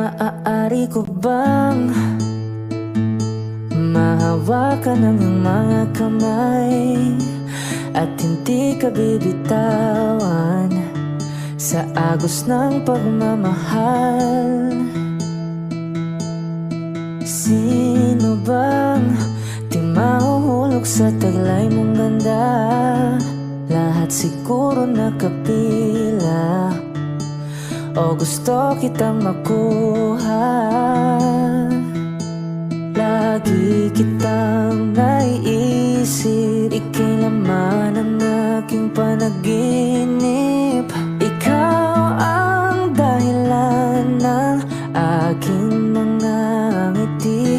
Maaari ko bang mahawakan ang iyong mga kamay at hindi ka bibitawan sa agos ng pagmamahal? Sino bang di mahuhulog sa taglay mong ganda? Lahat siguro nakapila o gusto kitang makuha. Lagi kitang naiisip, ika'y laman ng aking panaginip. Ikaw ang dahilan ng aking mga ngiti.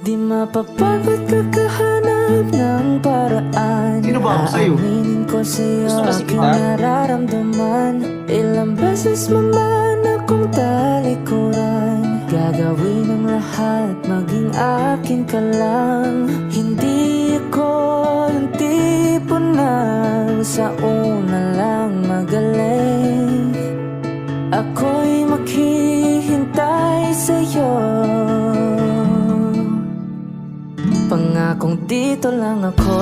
Di mapapagod kakahanap ng paraan. Sino ba ako sa'yo? Aaminin ko sa'yo Gusto kasi aking kita. nararamdaman. Ilang beses mo man akong talikuran, gagawin ang lahat, maging akin ka lang. Hindi ako yung tipo na sa una lang magaling. Ako'y maghihintay sa'yo. Pangakong dito lang ako.